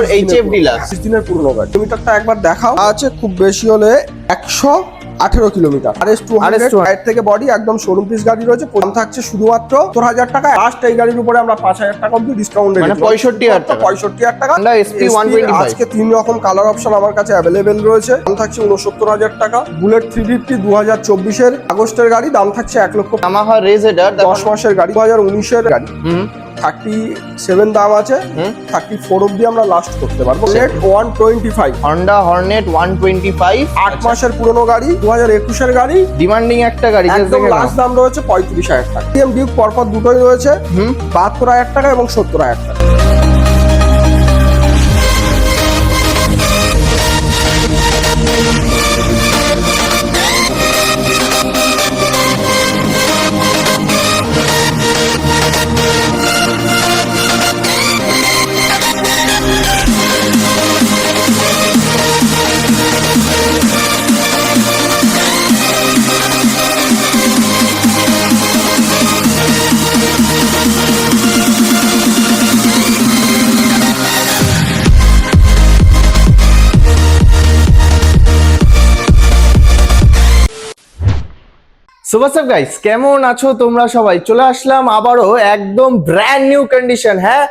বছর HF deluxe, 25 দিনের পুরনো গাড়ি। কিলোমিটারটা একবার দেখাও। আছে খুব বেশি হলে 118 কিলোমিটার। RS200 এর থেকে বডি একদম শোরুম পিস গাড়ি রয়েছে। দাম থাকছে শুধুমাত্র 70,000 টাকা। লাস্ট এই গাড়ির উপরে আমরা 5,000 টাকা অবধি ডিসকাউন্ট রেখেছি, মানে 65,000 টাকা। 65,000 টাকা। Honda SP 125 আজকে 3 রকম কালার অপশন আমার কাছে অ্যাভেলেবেল রয়েছে। দাম থাকছে 69,000 টাকা। বুলেট 350 2024 এর আগস্টের গাড়ি, দাম থাকছে 1 লক্ষ। Yamaha Raider 10 মাসের গাড়ি, 2019 এর গাড়ি। 37 দাম আছে, 34 অব্দি আমরা লাস্ট করতে পারবো। নেট 125, Honda Hornet 125, 8 মাসের পুরনো গাড়ি, 2021 এর গাড়ি। ডিমান্ডিং একটা গাড়ি, একদম লাস্ট দাম রয়েছে 35,000 টাকা। টিএম ডিউক পরপর দুটোই রয়েছে, 72,000 টাকা এবং 70,000 টাকা। সো হোয়াটস আপ গাইস, কেমন আছো তোমরা সবাই? চলে আসলাম আবারও একদম ব্র্যান্ড নিউ কন্ডিশন। হ্যাঁ,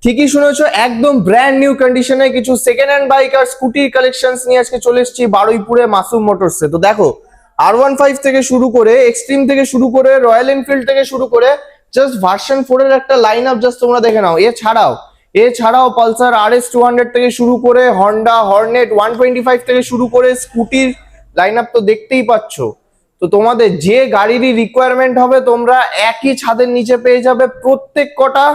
ঠিকই শুনেছো, একদম ব্র্যান্ড নিউ কন্ডিশনে কিছু সেকেন্ড হ্যান্ড বাইক আর স্কুটির কালেকশনস নিয়ে আজকে চলে এসেছি বারুইপুরে মাসুম মোটরসে। তো দেখো, R15 থেকে শুরু করে এক্সট্রিম থেকে শুরু করে রয়্যাল এনফিল্ড থেকে শুরু করে জাস্ট ভার্সন 4 এর একটা লাইন আপ জাস্ট তোমরা দেখে নাও। এছাড়াও পালসার RS200 থেকে শুরু করে হন্ডা হর্নেট 125 থেকে শুরু করে স্কুটির লাইন আপ তো দেখতেই পাচ্ছো। তো তোমাদের যে গাড়িরই রিকোয়ারমেন্ট হবে তোমরা একই ছাদের নিচে পেয়ে যাবে। প্রত্যেক কটা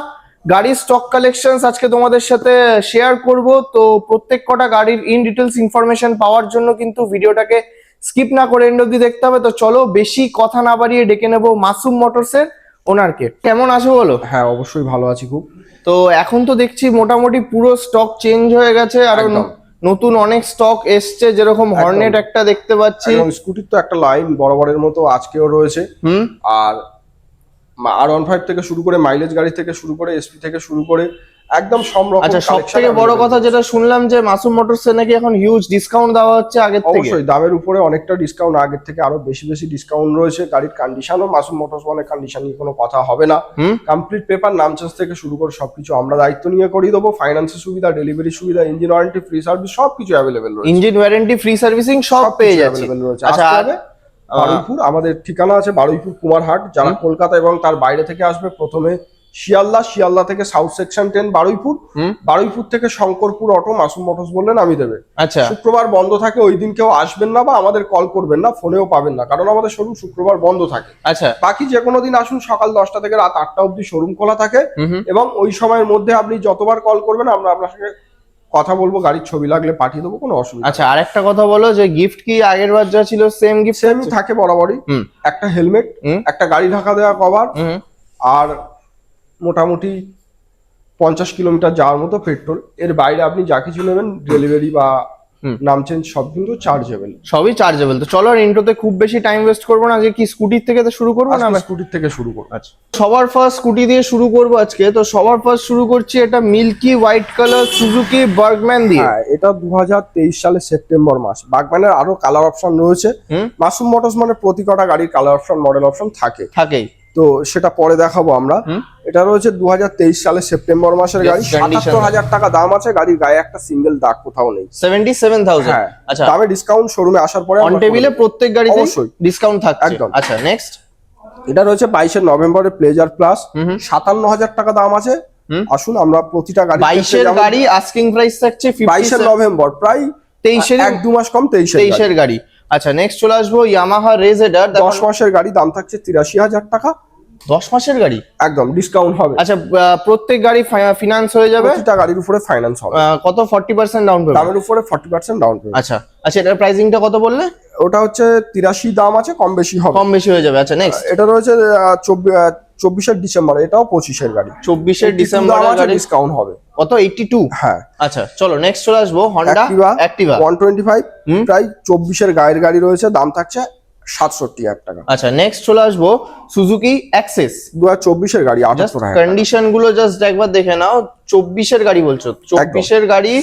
গাড়ির স্টক কালেকশনস আজকে তোমাদের সাথে শেয়ার করব। তো প্রত্যেক কটা গাড়ির ইন ডিটেলস ইনফরমেশন পাওয়ার জন্য কিন্তু ভিডিওটাকে স্কিপ না করে এন্ড অবধি দেখতে হবে। তো চলো বেশি কথা না বাড়িয়ে ডেকে নেবো মাসুম মোটরসের ওনারকে। কেমন আছো বলো? হ্যাঁ, অবশ্যই ভালো আছি খুব। তো এখন তো দেখছি মোটামুটি পুরো স্টক চেঞ্জ হয়ে গেছে, আর নতুন অনেক স্টক এসছে, যেরকম হর্নেট একটা দেখতে পাচ্ছি। স্কুটির তো একটা লাইন বরাবরের মতো আজকেও রয়েছে। আর R15 থেকে শুরু করে মাইলেজ গাড়ি থেকে শুরু করে এসপি থেকে শুরু করে একদম সব রকম। আচ্ছা, সবথেকে বড় কথা যেটা শুনলাম যে মাসুম মোটরসে নাকি এখন হিউজ ডিসকাউন্ট দেওয়া হচ্ছে আগের থেকে। অবশ্যই দামের উপরে অনেকটা ডিসকাউন্ট, আগের থেকে আরো বেশি ডিসকাউন্ট রয়েছে। গাড়ির কন্ডিশনও মাসুম মোটরস মানে কন্ডিশন নিয়ে কোনো কথা হবে না। কমপ্লিট পেপার নাম চেঞ্জ থেকে শুরু করে সবকিছু আমরা দায়িত্ব নিয়ে করিয়ে দেবো। ফাইন্যান্সের সুবিধা, ডেলিভারি সুবিধা, ইঞ্জিন ওয়ারেন্টি, ফ্রি সার্ভিস সবকিছু অ্যাভেলেবেল রয়েছে। ইঞ্জিন ওয়ারেন্টি, ফ্রি সার্ভিসিং সব পেয়ে যাচ্ছে। আচ্ছা, বারুইপুর আমাদের ঠিকানা আছে বারুইপুর কুমারহাট। যারা কলকাতা এবং তার বাইরে থেকে আসবে প্রথমে শিয়ালদা থেকে সাউথ সেকশন 10 বারুইপুর থেকে শঙ্করপুর অটো মাসুম মোটরস বললে নামিয়ে দেবে। আচ্ছা, শুক্রবার বন্ধ থাকে, ওই দিন কেউ আসবেন না বা আমাদের কল করবেন না, ফোনেও পাবেন না, কারণ আমাদের শোরুম শুক্রবার বন্ধ থাকে। আচ্ছা, বাকি যে কোনো দিন আসুন, সকাল 10টা থেকে রাত 8টা অবধি শোরুম খোলা থাকে এবং ওই সময়ের মধ্যে আপনি যতবার কল করবেন আমরা আপনার সঙ্গে কথা বলবো, গাড়ির ছবি লাগলে পাঠিয়ে দেবো, কোনো অসুবিধা। আচ্ছা, আরেকটা কথা বলো যে গিফট কি আগের বার যা ছিল সেম গিফট? সেমই থাকে বরাবরই। একটা হেলমেট, একটা গাড়ি ঢাকা দেওয়া কভার, আর মোটামুটি 50 কিলোমিটার যাওয়ার মতো পেট্রোল। এর বাইরে আপনি যা কিছু নেবেন, ডেলিভারি বা নাম চেঞ্জ সব কিন্তু চার্জেবল, সবই চার্জেবল। তো চলো, আর ইন্ট্রোতে খুব বেশি টাইম ওয়েস্ট করবো না, যে কি স্কুটির থেকে তো শুরু করবো না? স্কুটির থেকে শুরু করবো। আচ্ছা, সবার ফার্স্ট স্কুটি দিয়ে শুরু করবো আজকে। তো সবার ফার্স্ট শুরু করছি এটা milky white colour Suzuki Burgman দিয়ে। হ্যাঁ, এটা 2023 সালের সেপ্টেম্বর মাস। বার্গম্যানের আরো কালার অপশন রয়েছে। মাসুম মোটরস মানে প্রতি কটা গাড়ির কালার অপশন, মডেল অপশন থাকেই। তো সেটা পরে দেখাবো আমরা। এটা রয়েছে 2023 সালের সেপ্টেম্বর মাসের গাড়ি। ৭৭,০০০ টাকা দাম আছে। গাড়ির গায়ে একটা সিঙ্গেল দাগ কোথাও নেই। 77,000। আচ্ছা, দামে ডিসকাউন্ট শোরুমে আসার পরে অন টেবিলে প্রত্যেক গাড়িতে অবশ্যই ডিসকাউন্ট থাকছে একদম। আচ্ছা, নেক্সট এটা রয়েছে 22 নভেম্বরের প্লেজার প্লাস, 57,000 টাকা দাম আছে। আসুন আমরা প্রতিটা গাড়ি, 22 এর গাড়ি আস্কিং প্রাইস থাকছে 22 নভেম্বর, প্রায় 23 এর 1-2 মাস কম, 23 এর গাড়ি। আচ্ছা, নেক্সট চলে আসবো ইয়ামাহা রেজেডার 10 মাসের গাড়ি, দাম থাকছে 83,000 টাকা। 10 মাসের গাড়ি একদম ডিসকাউন্ট হবে। আচ্ছা, প্রত্যেক গাড়ি ফিনান্স হয়ে যাবে? প্রতিটা গাড়ির উপরে ফাইন্যান্স হবে। কত? 40% ডাউন পেমেন্ট? দামের উপরে 40% ডাউন পেমেন্ট। আচ্ছা, এটার প্রাইসিংটা কত বললে? ওটা হচ্ছে 83 দাম আছে, কম বেশি হবে। কম বেশি হয়ে যাবে। আচ্ছা, নেক্সট এটা রয়েছে 24 ডিসেম্বর, এটাও 25 গাড়ি। 24 ডিসেম্বর গাড়ি ডিসকাউন্ট হবে। কত? 82? হ্যাঁ। আচ্ছা, চলো নেক্সট চলে আসবো হন্ডা অ্যাক্টিভা 125, প্রায় 24 গায়ের গাড়ি রয়েছে। দাম থাকছে 67,000 টাকা। আচ্ছা নেক্সট চলে আসবো সুজুকি অ্যাক্সেস। 2024-এর গাড়ি, জাস্ট 78,000 টাকা। কন্ডিশন গুলো জাস্ট একবার দেখে নাও। 24-এর গাড়ি বলছো, 24-এর গাড়ি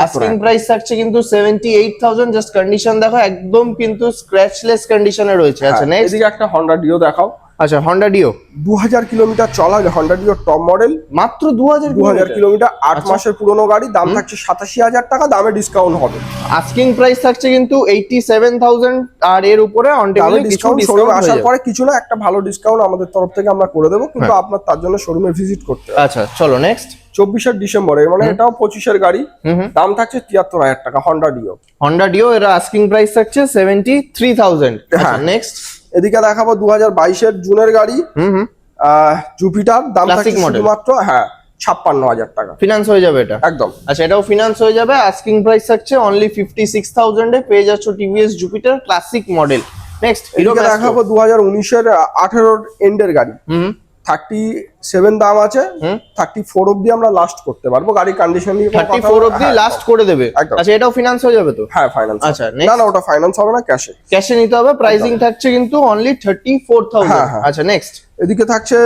আস্কিং প্রাইস থাকছে কিন্তু 78,000। জাস্ট কন্ডিশন দেখো, একদম কিন্তু স্ক্র্যাচলেস কন্ডিশনে রয়েছে। আচ্ছা নেক্সট এদিকে একটা হন্ডা ডিও দেখাও। আচ্ছা হন্ডা ডিও 2000 কিলোমিটার চলা হন্ডা ডিও টপ মডেল, মাত্র 2000 কিলোমিটার, 8 মাসের পুরনো গাড়ি, দাম থাকছে 87,000 টাকা, দামে ডিসকাউন্ট হবে। আস্কিং প্রাইস থাকছে কিন্তু 87,000, আর এর উপরে অন টেবিলে কিছু ডিসকাউন্ট ডিসকাউন্ট আসার পরে কিছু না, একটা ভালো ডিসকাউন্ট আমাদের তরফ থেকে আমরা করে দেবো, কিন্তু আপনার তার জন্য শোরুমে ভিজিট করতে হবে। আচ্ছা চলো নেক্সট 24 ডিসেম্বরে, মানে এটাও 25-এর গাড়ি, দাম থাকছে 73,000 টাকা, হন্ডা ডিও। হন্ডা ডিও এর আস্কিং প্রাইস থাকছে 73,000। আচ্ছা নেক্সট এদিকে দেখাবো 2022-এর জুনের গাড়ি, জুপিটার, দাম থাকছে Classic model। শুধুমাত্র 56,000 টাকা। ফিনান্স হয়ে যাবে এটা একদম। আচ্ছা এটাও ফিনান্স হয়ে যাবে। আস্কিং প্রাইস থাকছে অনলি 56,000 এ পেয়ে যাচ্ছ TVS Jupiter classic model. Next hero এদিকে দেখাবো 2019-এর 18 এন্ডের গাড়ি, 37 দাম আছে, 34 অব্দি আমরা লাস্ট করতে পারবো। গাড়ির কন্ডিশন নিয়ে 34 অবধি লাস্ট করে দেবে। একদম। আচ্ছা এটাও ফিনান্স হয়ে যাবে তো? হ্যাঁ ফাইন্যান্স। আচ্ছা না না, ওটা ফাইন্যান্স হবে না, ক্যাশে ক্যাশে নিতে হবে। প্রাইসিং থাকছে কিন্তু অনলি 34,000। হ্যাঁ। আচ্ছা নেক্সট এদিকে থাকছে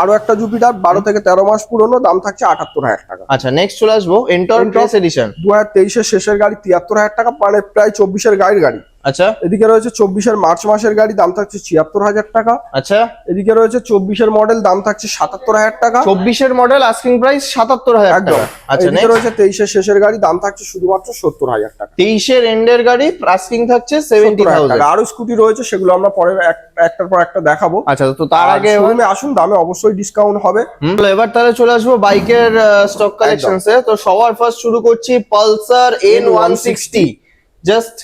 আরো একটা জুপিটার, 12 থেকে 13 মাস পুরনো, দাম থাকছে 78,000 টাকা। আচ্ছা নেক্সট চলে আসবো এন্টর প্রেস এডিশন। 2023-এর শেষের গাড়ি, 73,000 টাকা, মানে প্রায় 24-এর গাড়ি। আচ্ছা এদিকে রয়েছে 24-এর মার্চ মাসের গাড়ি, দাম থাকছে 76,000 টাকা। আচ্ছা এদিকে রয়েছে 24-এর মডেল, দাম থাকছে 77,000 টাকা। 24-এর মডেল আস্কিং প্রাইস 77,000 একদম। টাকা। আচ্ছা এদিকে নেক্সট রয়েছে 23-এর শেষের গাড়ি, দাম থাকছে শুধুমাত্র 70,000 টাকা। 23-এর এন্ডের গাড়ি আস্কিং থাকছে 70,000। আরো স্কুটি রয়েছে, সেগুলো আমরা পরে একটার পর একটা দেখাবো। আচ্ছা তো তার আগে শোরুমে আসুন, দামে অবশ্যই ডিসকাউন্ট হবে। এবার তাহলে চলে আসবো বাইকের স্টক কালেকশনসে। তো সবার ফার্স্ট শুরু করছি পালসার N160। জাস্ট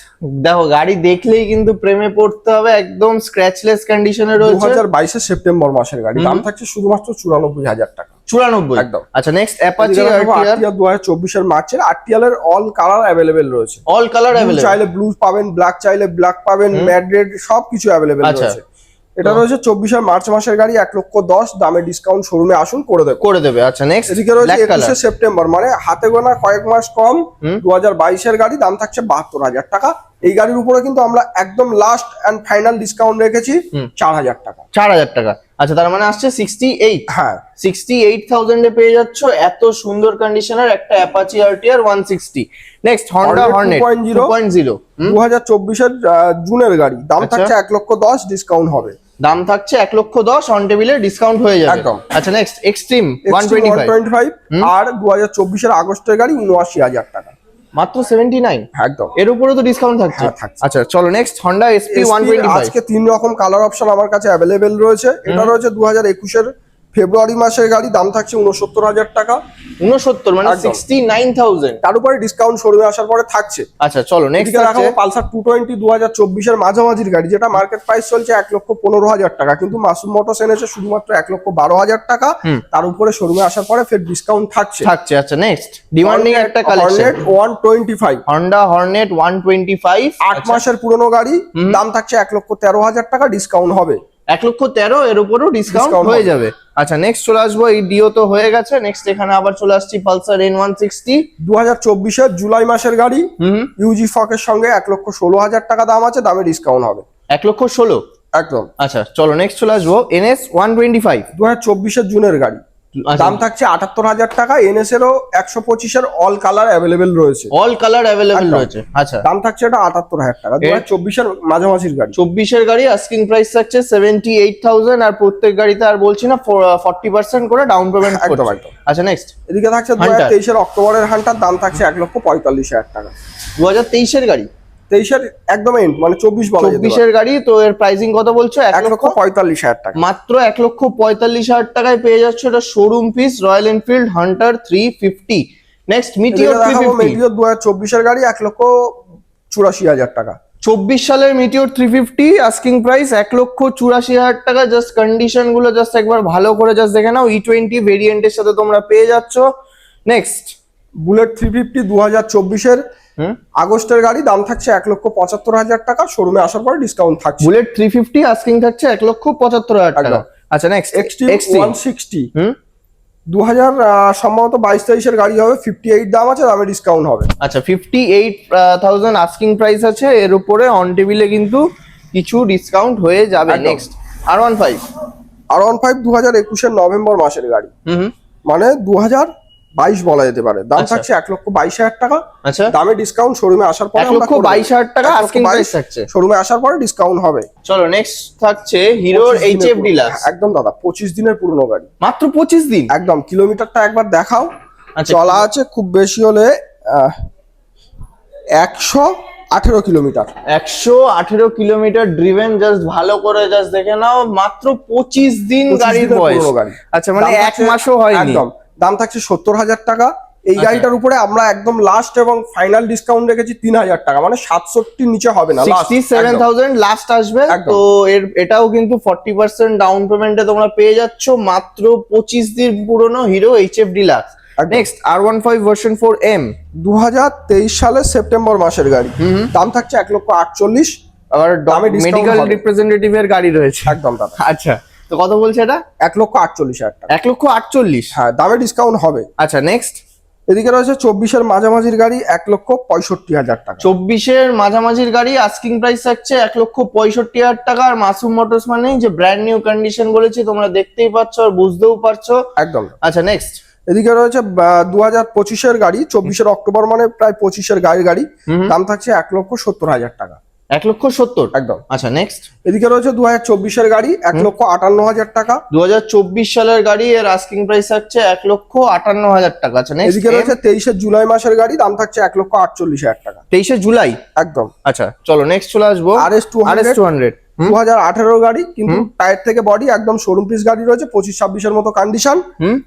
দেখো, গাড়ি দেখলেই কিন্তু প্রেমে পড়তে হবে, একদম স্ক্র্যাচলেস কন্ডিশনে রয়েছে। 2022-এর সেপ্টেম্বর মাসের গাড়ি, দাম থাকছে শুধুমাত্র 94,000 টাকা। 94 একদম। আচ্ছা নেক্সট অ্যাপাচি আরটিআর 2024-এর মার্চের, আরটিআর এর অল কালার অ্যাভেলেবেল রয়েছে। All colour blue available. চাইলে ব্লু পাবেন, ব্ল্যাক চাইলে ব্ল্যাক পাবেন, ম্যাট রেড সবকিছু অ্যাভেলেবেল আচ্ছা। রয়েছে। এটা রয়েছে 24-এর মার্চ মাসের গাড়ি, 1,10,000 দামে ডিসকাউন্ট, শোরুমে আসুন করে দেবে। আচ্ছা নেক্সট এদিকে রয়েছে 21শে সেপ্টেম্বর, মানে হাতে গোনা কয়েক মাস কম, 2022-এর গাড়ি, দাম থাকছে 72,000 টাকা। এই গাড়ির উপরে কিন্তু আমরা একদম লাস্ট এন্ড ফাইনাল ডিসকাউন্ট রেখেছি 4,000 টাকা। 4,000 টাকা। আচ্ছা তার মানে আসছে 68। হ্যাঁ 68,000 এ পেয়ে যাচ্ছ এত সুন্দর কন্ডিশনের একটা Apache RTR 160। Next Honda Hornet 2.0 2024-এর জুনের গাড়ি, দাম আচ্ছা। থাকছে 1,10,000, ডিসকাউন্ট হবে। দাম থাকছে 1,10,000, অন টেবিলে ডিসকাউন্ট হয়ে যাবে। একদম। আচ্ছা নেক্সট এক্সট্রিম Extreme 125 125, আর 2024-এর আগস্টের গাড়ি 79,000 টাকা। মাত্র 79। একদম। এর উপরে তো ডিসকাউন্ট থাকছে। হ্যাঁ, থাকছে। আচ্ছা চলো নেক্সট হন্ডা এসপি SP 125। আজকে 3 রকম কালার অপশন আমার কাছে অ্যাভেলেবেল রয়েছে। এটা রয়েছে 2021-এর ফেব্রুয়ারি মাসের গাড়ি, দাম থাকছে 69,000 টাকা। 69 মানে একদম। 69,000। তার উপরে ডিসকাউন্ট শোরুমে আসার পরে থাকছে। আচ্ছা চলো নেক্সট এদিকে দেখাবো পালসার 220 2024-এর মাঝামাঝির গাড়ি, যেটা মার্কেট প্রাইস চলছে 1,15,000 টাকা, কিন্তু মাসুম মোটরস এনেছে শুধুমাত্র 1,12,000 টাকা। তার উপরে শোরুমে আসার পরে ফের ডিসকাউন্ট থাকছে। আচ্ছা নেক্সট ডিমান্ডিং একটা কালেকশন, হর্নেট 125, হন্ডা হর্নেট 125। 8 মাসের পুরনো গাড়ি, দাম থাকছে 1,13,000 টাকা, ডিসকাউন্ট হবে। 1,13,000 এর উপরও ডিসকাউন্ট Discount হয়ে হবে। যাবে। আচ্ছা নেক্সট চলে আসবো, এই ডিও তো হয়ে গেছে। নেক্সট এখানে আবার চলে আসছি পালসার N160। 2024-এর জুলাই মাসের গাড়ি, ইউজি ফকের সঙ্গে 1,16,000 টাকা দাম আছে, দামে ডিসকাউন্ট হবে। 1,16,000। একদম। আচ্ছা চলো নেক্সট চলে আসবো NS 125। 2024-এর জুনের গাড়ি, দাম থাকছে 78,000 টাকা। এনএস এরও 125-এর অল কালার অ্যাভেলেবেল রয়েছে। অল কালার অ্যাভেলেবেল একদম। রয়েছে। আচ্ছা দাম থাকছে এটা 78,000 টাকা। 2024-এর মাঝামাঝির গাড়ি, 24-এর গাড়ি আস্কিং প্রাইস থাকছে 78,000, আর প্রত্যেক গাড়িতে আর বলছি না 40% করে ডাউন পেমেন্ট একদম করতে। একদম। আচ্ছা নেক্সট এদিকে থাকছে Hunter। 2023-এর অক্টোবরের হান্টার, দাম থাকছে 1,45,000 টাকা। 2023-এর গাড়ি, 23-এর একদম এন্ড, মানে 24 বলা যেতে পারে। 24-এর গাড়ি, তো এর প্রাইসিং কত বলছো? 1,45,000 টাকা। মাত্র 1,45,000 টাকায় পেয়ে যাচ্ছ এটা showroom piece Royal Enfield Hunter 350। Next Meteor 350। Meteor 2024-এর গাড়ি 1,84,000 টাকা। 24 সালের মিটিওর 350 আস্কিং প্রাইস 1,84,000 টাকা। জাস্ট কন্ডিশন গুলো জাস্ট একবার ভালো করে জাস্ট দেখে নাও। E20 ভেরিয়েন্টের সাথে তোমরা পেয়ে যাচ্ছ। নেক্সট বুলেট 350 2024-এর আগস্টের গাড়ি, দাম থাকছে 1,75,000 টাকা, শোরুমে আসার পর ডিসকাউন্ট থাকছে। বুলেট 350 আস্কিং থাকছে 1,75,000 টাকা। একদম। আচ্ছা নেক্সট এক্সট্রিম 160 2000 সম্ভবত 22-23-এর গাড়ি হবে, 58 দাম আছে, দামে ডিসকাউন্ট হবে। আচ্ছা 58,000 আস্কিং প্রাইস আছে। এর উপরে অন টেবিলে কিন্তু কিছু ডিসকাউন্ট হয়ে যাবে। একদম। Next R15। R15 2021 নভেম্বর মাসের গাড়ি, হুম। মানে 2022 বলা যেতে পারে। দাম আচ্ছা। থাকছে 1,22,000 টাকা। আচ্ছা, দামে ডিসকাউন্ট শোরুমে আসার পরে 1,22,000 টাকা আস্কিং প্রাইস থাকছে। শোরুমে আসার পরে ডিসকাউন্ট হবে। চলো নেক্সট থাকছে হিরোর 25 দিনের HF পুরনো। ডিলাক্স। একদম দাদা 25 দিনের পুরনো গাড়ি, মাত্র 25 দিন। একদম। কিলোমিটারটা একবার দেখাও। আচ্ছা, চলা আছে খুব বেশি হলে 118 কিলোমিটার। 118 kilometre driven. জাস্ট ভালো করে জাস্ট দেখে নাও, মাত্র 25 দিন 25 গাড়ির দিনের বয়স। পুরনো গাড়ি। আচ্ছা, মানে দাম এক থাকছে- মাসও হয়নি। একদম। দাম থাকছে 70,000 টাকা। এই আচ্ছা। গাড়িটার উপরে আমরা একদম লাস্ট এবং ফাইনাল ডিসকাউন্ট রেখেছি 3,000 টাকা, মানে 67 নিচে হবে না। last, 67,000 লাস্ট আসবে। একদম। তো এটাও কিন্তু 40% ডাউন পেমেন্টে তোমরা পেয়ে যাচ্ছ মাত্র 25 দিন পুরনো হিরো HF ডিলাক্স। একদম। Next R15 version 4M। 2023 সালের সেপ্টেম্বর মাসের গাড়ি। দাম থাকছে 1,48,000। আবার দামে discount মেডিকেল হবে। রিপ্রেজেন্টেটিভ এর গাড়ি রয়েছে। একদম দাদা। আচ্ছা, তো কত বলছে এটা? 1,48,000 টাকা। 1,48,000। হ্যাঁ, দামে ডিসকাউন্ট হবে। আচ্ছা, নেক্সট এদিকে রয়েছে 24-এর মাঝামাঝির গাড়ি 1,65,000 টাকা। 24-এর মাঝামাঝির গাড়ি আস্কিং প্রাইস থাকছে 1,65,000 টাকা। আর মাসুম মোটরস মানেই যে ব্র্যান্ড নিউ কন্ডিশন বলেছি, তোমরা দেখতেই পাচ্ছ আর বুঝতেও পারছো। একদম। আচ্ছা, নেক্সট। এদিকে রয়েছে 2025-এর গাড়ি, 24-এর অক্টোবর, মানে প্রায় 25-এর গাড়ি। দাম থাকছে 1,70,000 টাকা। 1,70,000। একদম। আচ্ছা, নেক্সট। এদিকে রয়েছে 2024-এর গাড়ি 1,58,000 টাকা। 2024 সালের গাড়ি, এর আস্কিং প্রাইস থাকছে 1,58,000 টাকা। আচ্ছা, নেক্সট। এদিকে রয়েছে 23-এর জুলাই মাসের গাড়ি, দাম থাকছে 1,48,000 টাকা। 23শে জুলাই। একদম। আচ্ছা, চলো নেক্সট চলে আসবো RS200। 2018 গাড়ি, কিন্তু টায়ার থেকে বডি একদম শোরুম পিস গাড়ি রয়েছে, 25-26-এর মতো কন্ডিশন।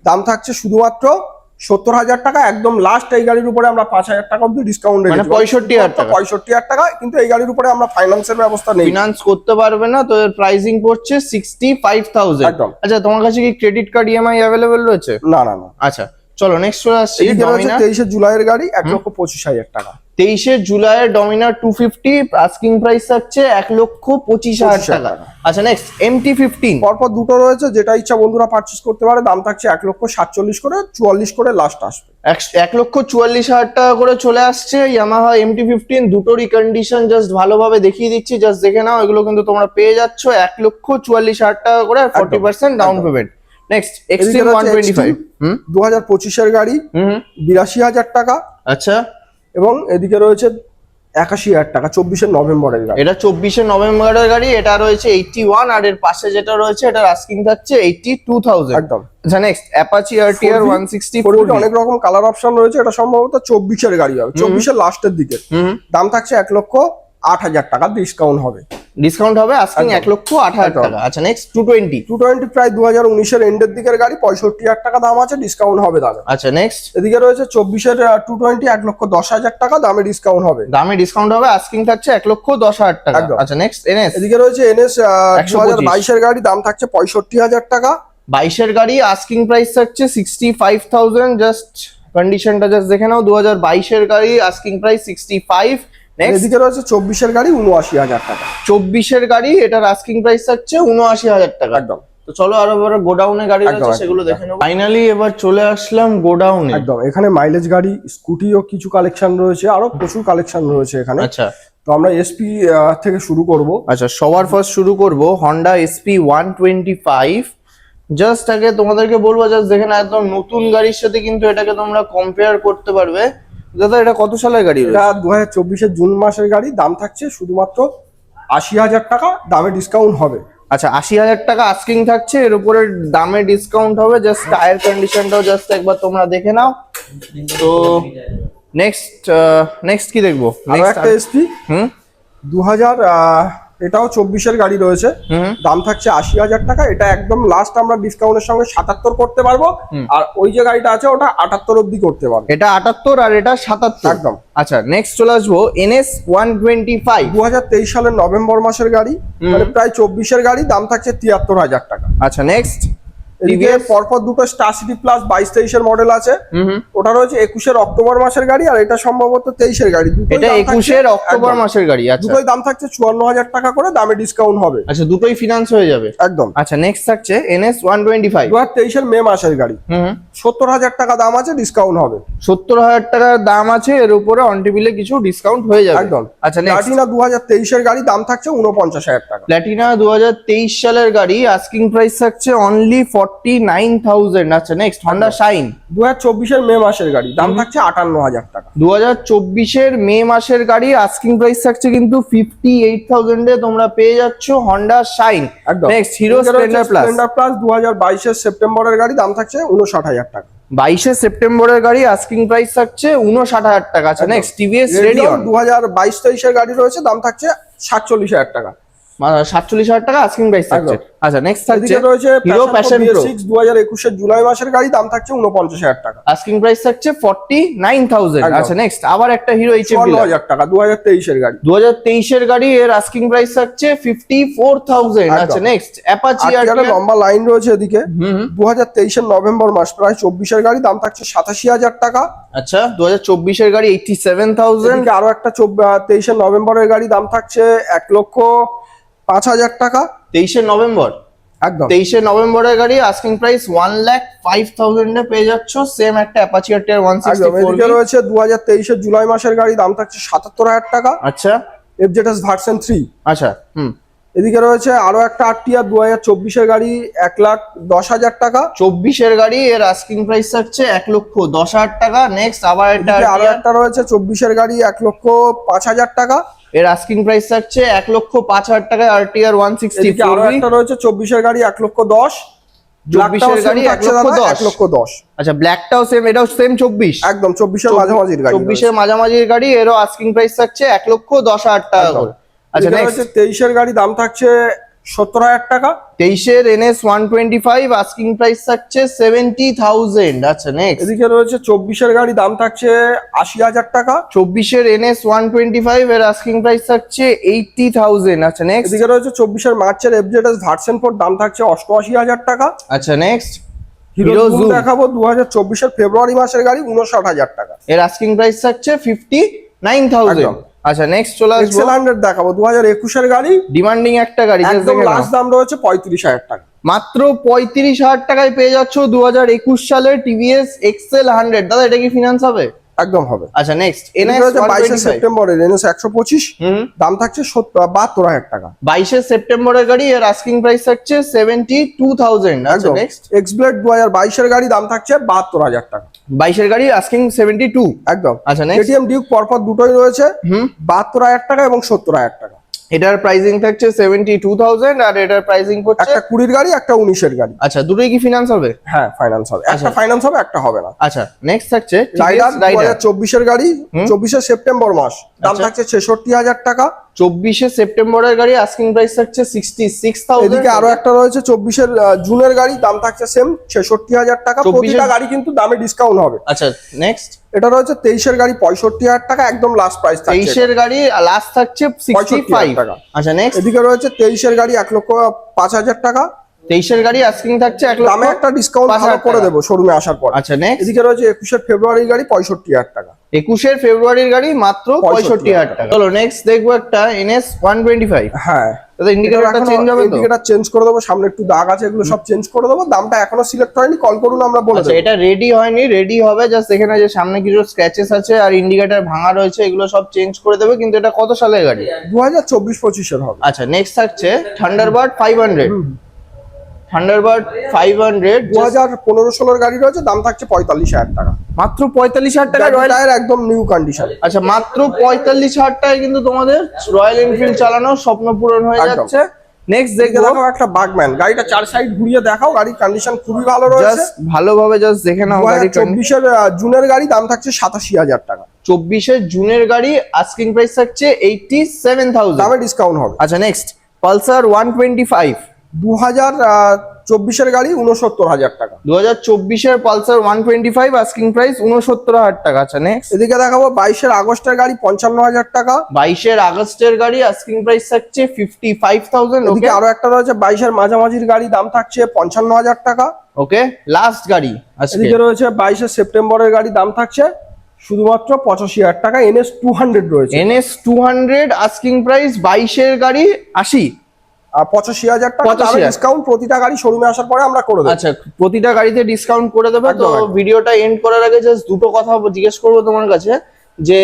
দাম থাকছে শুধুমাত্র 70,000 টাকা। একদম লাস্ট এই গাড়ির উপরে আমরা 5,000 টাকা অব্দি ডিসকাউন্ট মানে 65,000 টাকা। 65,000 টাকা। কিন্তু এই গাড়ির উপরে আমরা ফাইন্যান্সের ব্যবস্থা নেই। ফিনান্স করতে পারবে না, তো এর প্রাইসিং পড়ছে 65,000। একদম। আচ্ছা, তোমার কাছে কি ক্রেডিট কার্ড EMI অ্যাভেলেবল রয়েছে? না না না। আচ্ছা, চলো নেক্সট চলে আসছি এদিকে রয়েছে ডমিনার। 23-এর জুলাইয়ের গাড়ি 1,25,000 টাকা। 23শে জুলাইয়ের ডমিনার 250 আস্কিং প্রাইস থাকছে 1,25,000 টাকা। আচ্ছা, নেক্সট MT-15। পরপর দুটো রয়েছে, যেটা ইচ্ছা বন্ধুরা পারচেস করতে পারে। দাম থাকছে 1,47,000 করে, 44 করে লাস্ট আসবে। 1,44,000 টাকা করে চলে আসছে ইয়ামাহা MT-15। দুটোরই কন্ডিশন জাস্ট ভালোভাবে দেখিয়ে দিচ্ছি, জাস্ট দেখে নাও। এগুলো কিন্তু তোমরা পেয়ে যাচ্ছ 1,44,000 টাকা করে, 40% ডাউন পেমেন্ট। Next Xtreme 125। 2025-এর গাড়ি 82,000 টাকা। আচ্ছা, এবং এদিকে রয়েছে 81,000 টাকা, 24-এর নভেম্বরের গাড়ি। এটা 24শে নভেম্বরের গাড়ি। এটা রয়েছে 81, আর এর পাশে যেটা রয়েছে এটার আস্কিং থাকছে 82,000। একদম। আচ্ছা, নেক্সট অ্যাপাচি RTR 160 4V অনেক রকম কালার অপশন রয়েছে। এটা সম্ভবত 24-এর গাড়ি হবে, 24-এর লাস্টের দিকে। দাম থাকছে 1,08,000 টাকা, ডিসকাউন্ট হবে। ডিসকাউন্ট হবে, আস্কিং 1,08,000 টাকা। আচ্ছা, নেক্সট 220। 220 প্রায় 2019-এর এন্ডের দিকের গাড়ি, 65,000 টাকা দাম আছে, ডিসকাউন্ট হবে দামে। আচ্ছা, নেক্সট। এদিকে রয়েছে 24-এর 220 1,10,000 টাকা, দামে ডিসকাউন্ট হবে। দামে ডিসকাউন্ট হবে, আস্কিং থাকছে 1,10,000 টাকা। একদম। আচ্ছা, নেক্সট NS। এদিকে রয়েছে NS 2022-এর গাড়ি, দাম থাকছে 65,000 টাকা। 22-এর গাড়ি আস্কিং প্রাইস থাকছে 65,000। জাস্ট কন্ডিশনটা জাস্ট দেখে নাও। 2022-এর গাড়ি আস্কিং প্রাইস 65। নেক্সট এদিকে রয়েছে 24-এর গাড়ি 79,000 টাকা। 24-এর গাড়ি, এটার আস্কিং প্রাইস থাকছে 79,000 টাকা। একদম। তো চলো আরো বড় গোডাউনে গাড়ি একদম, রয়েছে, একদম। সেগুলো দেখে নেবো। ফাইনালি এবার চলে আসলাম গোডাউনে। একদম। এখানে মাইলেজ গাড়ি, স্কুটিও কিছু কালেকশন রয়েছে, আরো প্রচুর কালেকশন রয়েছে এখানে। আচ্ছা, তো আমরা SP থেকে শুরু করব। আচ্ছা, সবার ফার্স্ট শুরু করব হন্ডা SP 125। জাস্ট আগে তোমাদেরকে বলবো, জাস্ট দেখে না, একদম নতুন গাড়ির সাথে কিন্তু এটাকে তোমরা কম্পেয়ার করতে পারবে। দাদা, এটা কত সালের গাড়ি? এটা 2024-এর জুন মাসের গাড়ি। দাম থাকছে শুধুমাত্র 80,000 টাকা, দামে ডিসকাউন্ট হবে। আচ্ছা, 80,000 টাকা আস্কিং থাকছে, এর উপরে দামে ডিসকাউন্ট হবে। জাস্ট টায়ার কন্ডিশনটাও জাস্ট একবার তোমরা দেখে নাও। তো নেক্সট কি দেখবো? আরো একটা SP 2000, এটাও 24-এর গাড়ি রয়েছে। দাম থাকছে 80,000 টাকা। এটা একদম লাস্ট আমরা ডিসকাউন্টের সঙ্গে 77 করতে পারবো। আর ওই যে গাড়িটা আছে ওটা 78 অব্দি করতে পারবো। এটা 78 আর এটা 77। একদম। আচ্ছা, নেক্সট চলে আসবো NS 125। 2023 সালের নভেম্বর মাসের গাড়ি, মানে প্রায় 24-এর গাড়ি। দাম থাকছে 73,000 টাকা। আচ্ছা, নেক্সট এদিকে পরপর দুটো স্টার সিটি প্লাস 22-23-এর মডেল আছে। ওটা রয়েছে 21-এর অক্টোবর মাসের গাড়ি, আর এটা সম্ভবত 23-এর গাড়ি। এটা 21-এর অক্টোবর মাসের গাড়ি। আচ্ছা, দুটোই দাম থাকছে 54,000 টাকা করে, দামে ডিসকাউন্ট হবে। আচ্ছা, দুটোই ফিনান্স হয়ে যাবে। একদম। আচ্ছা, নেক্সট থাকছে NS 125। 2023-এর মে মাসের গাড়ি, 70,000 টাকা দাম আছে, ডিসকাউন্ট হবে। 70,000 টাকার দাম আছে, এর উপরে অন টেবিলে কিছু ডিসকাউন্ট হয়ে যাবে একদম। আচ্ছা নেক্সট প্লাটিনা 2023 এর গাড়ি, দাম থাকছে 49,000 টাকা। প্ল্যাটিনা 2023 সালের গাড়ি, আস্কিং প্রাইস থাকছে অনলি 49,000। আচ্ছা নেক্সট হন্ডা শাইন 2024 এর মে মাসের গাড়ি, দাম থাকছে 58,000 টাকা। 2024 এর মে মাসের গাড়ি, আস্কিং প্রাইস থাকছে কিন্তু 58,000 এ তোমরা পেয়ে যাচ্ছ হন্ডা শাইন। একদম। Next hero Splendor plus Splendor plus 2022 এর সেপ্টেম্বরের গাড়ি, দাম থাকছে 59,000 টাকা। 22 সেপ্টেম্বরের গাড়ি, আস্কিং প্রাইস থাকছে 59,000 টাকা। আচ্ছা নেক্সট টিভিএস রেডিয়ন 2022-23 এর গাড়ি রয়েছে, দাম থাকছে 47,000 টাকা। 47,000 টাকা আস্কিং প্রাইস থাকছে। আচ্ছা নেক্সট থাকছে এদিকে রয়েছে হিরো প্যাশন প্রো 2021 এর জুলাই মাসের গাড়ি, দাম থাকছে 49,000 টাকা। আস্কিং প্রাইস থাকছে 49,000। একদম। আচ্ছা নেক্সট আবার একটা হিরো এইচএফ 54,000 টাকা 2023 এর গাড়ি। 2023 এর গাড়ি, এর আস্কিং প্রাইস থাকছে 54,000। একদম। আচ্ছা নেক্সট অ্যাপাচি আর একটা লম্বা লাইন রয়েছে এদিকে। 2023 এর নভেম্বর মাস, প্রায় 24 এর গাড়ি, দাম থাকছে 87,000 টাকা। আচ্ছা 2024 এর গাড়ি 87,000। এদিকে আরো একটা 23 এর নভেম্বরের গাড়ি, দাম থাকছে 1,05,000 টাকা। 23 নভেম্বর একদম। 23 নভেম্বরের গাড়ি, আস্কিং প্রাইস 1,05,000 এ পেয়ে যাচ্ছ সেম একটা অ্যাপাচি আর 164। এদিকে রয়েছে 2023 এর জুলাই মাসের গাড়ি, দাম থাকছে 77,000 টাকা। আচ্ছা এফজেডএস ভার্সন 3। আচ্ছা এদিকে রয়েছে আরো একটা আরটিআর 2024 এর গাড়ি, 1,10,000 টাকা। 24 এর গাড়ি, এর আস্কিং প্রাইস থাকছে 1,10,000 টাকা। নেক্সট আবার একটা এদিকে আরো একটা রয়েছে 24 এর গাড়ি, 1,05,000 টাকা। এর আস্কিং প্রাইস থাকছে 1,05,000 টাকা আরটিআর এদিকে আরো 164। একটা রয়েছে 24 এর গাড়ি, 1,10,000। 24 এর গাড়ি 1,10,000। 1,10,000। আচ্ছা ব্ল্যাকটাও সেম, এটাও সেম 24। একদম 24 এর মাঝামাঝির গাড়ি। 24 এর মাঝামাঝির গাড়ি, এরও আস্কিং প্রাইস থাকছে 1,10,000 টাকা করে। আচ্ছা এদিকে নেক্সট রয়েছে 23 এর গাড়ি, দাম থাকছে 70,000 টাকা। 23 এর NS 125, আস্কিং প্রাইস থাকছে 70,000। আচ্ছা নেক্সট এদিকে রয়েছে 24 এর গাড়ি, দাম থাকছে 80,000 টাকা। 24 এর NS 125, এর আস্কিং প্রাইস থাকছে 80,000। আচ্ছা নেক্সট এদিকে রয়েছে 24 এর মার্চের এফজেডএস ভার্সন 4, দাম থাকছে 88,000 টাকা। আচ্ছা next hero hero zoom zoom, দেখাবো 2024 এর ফেব্রুয়ারি মাসের গাড়ি, 59,000 টাকা। এর আস্কিং প্রাইস থাকছে 59,000। একদম। আচ্ছা নেক্সট চলে আসবো এক্সেল 100 দেখাবো 2021 এর গাড়ি, ডিমান্ডিং একটা গাড়ি, just একদম দেখে নাও। লাস্ট দাম রয়েছে 35,000 টাকা। মাত্র 35,000 টাকায় পেয়ে যাচ্ছ 2021 সালের টিভিএস এক্সেল 100। দাদা এটা কি ফিনান্স হবে? একদম হবে। আচ্ছা নেক্সট এনএস NS 22 125। সেপ্টেম্বরের এনএস 125, দাম থাকছে 72,000 টাকা। 22 সেপ্টেম্বরের গাড়ি, এর আস্কিং প্রাইস থাকছে 72,000। আচ্ছা একদম। নেক্সট এক্সব্লেড 2022 এর গাড়ি, দাম থাকছে 72,000 টাকা। 22 এর গাড়ি আস্কিং 72। একদম। আচ্ছা নেক্সট কেটিএম ডিউক পরপর দুটোই রয়েছে, 72,000 টাকা এবং 70,000 টাকা। এটার প্রাইসিং থাকছে 72,000, আর এটার প্রাইসিং করছে একটা 20 গাড়ি, একটা 19 এর গাড়ি। আচ্ছা দুটোই কি ফিনান্স হবে? হ্যাঁ ফাইন্যান্স হবে, একটা ফাইন্যান্স হবে, একটা হবে না। আচ্ছা নেক্সট থাকছে রাইডার রাইডার 2024 এর গাড়ি, 24 সেপ্টেম্বর মাস, দাম আচ্ছা। থাকছে 66,000 টাকা। 24 সেপ্টেম্বরের গাড়ি, আস্কিং প্রাইস থাকছে 66,000। এদিকে আরো একটা রয়েছে 24 জুনের গাড়ি, দাম থাকছে সেম 66,000 টাকা। 24 প্রতিটা গাড়ি কিন্তু দামে ডিসকাউন্ট হবে। আচ্ছা নেক্সট এটা রয়েছে 23 এর গাড়ি, 65,000 টাকা, একদম লাস্ট প্রাইস থাকছে। 23 এর গাড়ি লাস্ট থাকছে 65 টাকা। আচ্ছা নেক্সট এদিকে রয়েছে 23 এর গাড়ি, 1,05,000 টাকা। 23 এর গাড়ি আস্কিং থাকছে 1 দামে লক্ষ একটা ডিসকাউন্ট 5,000 ভালো করে টাকা। দেবো শোরুমে আসার পর। আচ্ছা নেক্সট এদিকে রয়েছে 21 ফেব্রুয়ারির গাড়ি, 65,000 টাকা। 21 ফেব্রুয়ারির গাড়ি মাত্র 65,000 টাকা। চলো নেক্সট দেখবো একটা NS 125। হ্যাঁ, দাদা ইন্ডিকেটরটা চেঞ্জ হবে তো? ইন্ডিকেটর চেঞ্জ করে দেবো, সামনে একটু দাগ আছে, এগুলো সব চেঞ্জ করে দেবো। দামটা এখনো সিলেক্ট হয়নি, কল করুন, আমরা বলে আচ্ছা দেবো। এটা রেডি হয়নি, রেডি হবে, জাস্ট এখানে যে সামনে কিছু স্ক্র্যাচেস আছে আর ইন্ডিকেটর ভাঙা রয়েছে, এগুলো সব চেঞ্জ করে দেবে। কিন্তু এটা কত সালের গাড়ি? 2024-25 এর হবে। আচ্ছা নেক্সট থাকছে থান্ডারবার্ড 500। থান্ডারবার্ড 500 2015-16 গাড়ি রয়েছে, দাম থাকছে 45,000 টাকা। মাত্র 45,000 টাকা রয়্যাল। টায়ার একদম নিউ কন্ডিশন। আচ্ছা মাত্র 45,000 টাকায় কিন্তু তোমাদের রয়্যাল এনফিল্ড চালানোর স্বপ্ন পূরণ হয়ে একদম। যাচ্ছে। নেক্সট দেখে দেখবো দেখো একটা বাগম্যান, গাড়িটা 4 সাইড ঘুরিয়ে দেখাও, গাড়ির কন্ডিশন খুবই ভালো রয়েছে। জাস্ট ভালোভাবে জাস্ট দেখে নাও গাড়ি। 2024 জুনের গাড়ি, দাম থাকছে 87,000 টাকা। 24 জুনের গাড়ি, আস্কিং প্রাইস থাকছে 87,000। দামে ডিসকাউন্ট হবে। আচ্ছা নেক্সট পালসার 125। 2024 গাড়ি, 69,000 টাকা। 2024 পালসার 125, আস্কিং প্রাইস 69,000 টাকা। আচ্ছা নেক্সট এদিকে দেখাবো 22 আগস্টের গাড়ি, 55,000 টাকা। 22 আগস্টের গাড়ি, আস্কিং প্রাইস থাকছে 55,000। এদিকে ওকে আরো একটা রয়েছে 22 মাঝামাঝির গাড়ি, দাম থাকছে 55,000 টাকা। ওকে লাস্ট গাড়ি আজকে। এদিকে রয়েছে 22 সেপ্টেম্বরের গাড়ি, দাম থাকছে শুধুমাত্র 85,000 টাকা। NS 200 রয়েছে। NS 200, আস্কিং প্রাইস 22 গাড়ি 80। 85,000 টাকা 85,000 ডিসকাউন্ট প্রতিটা গাড়ি শোরুমে আসার পরে আমরা করে দেবো। আচ্ছা, প্রতিটা গাড়িতে ডিসকাউন্ট করে দেবে। তো একদম, একদম। ভিডিওটা এন্ড করার আগে জাস্ট দুটো কথা জিজ্ঞেস করবো তোমার কাছে, যে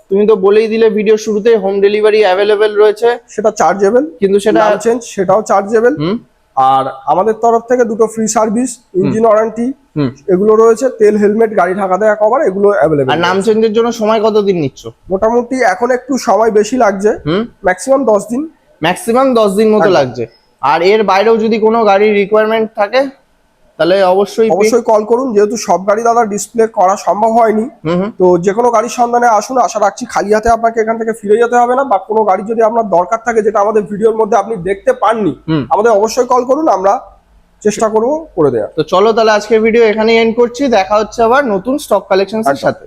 তুমি তো বলেই দিলে ভিডিও শুরুতে হোম ডেলিভারি অ্যাভেলেবেল রয়েছে, সেটা চার্জেবল, কিন্তু সেটা চেঞ্জ সেটাও চার্জেবল। হুম আর আমাদের তরফ থেকে দুটো ফ্রি সার্ভিস, ইঞ্জিন ওয়ারেন্টি হুম এগুলো রয়েছে, তেল, হেলমেট, গাড়ি ঢাকা দেওয়া কভার, এগুলো অ্যাভেলেবেল। আর নাম চেঞ্জের জন্য সময় কতদিন নিচ্ছ? মোটামুটি এখন একটু সময় বেশি লাগছে, ম্যাক্সিমাম 10 দিন। ম্যাক্সিমাম 10 দিন মতো একদম। লাগছে। আর এর বাইরেও যদি কোনো গাড়ির রিকোয়ারমেন্ট থাকে তাহলে অবশ্যই অবশ্যই কল করুন, যেহেতু সব গাড়ি দাদা ডিসপ্লে করা সম্ভব হয়নি। তো যে কোনো গাড়ির সন্ধানে আসুন, আশা রাখছি খালি হাতে আপনাকে এখান থেকে ফিরে যেতে হবে না। বা কোনো গাড়ি যদি আপনার দরকার থাকে যেটা আমাদের ভিডিওর মধ্যে আপনি দেখতে পাননি, আমাদের অবশ্যই কল করুন, আমরা চেষ্টা করবো করে দেওয়ার। তো চলো তাহলে আজকের ভিডিও এখানেই এন্ড করছি, দেখা হচ্ছে আবার নতুন স্টক কালেকশনস এর সাথে।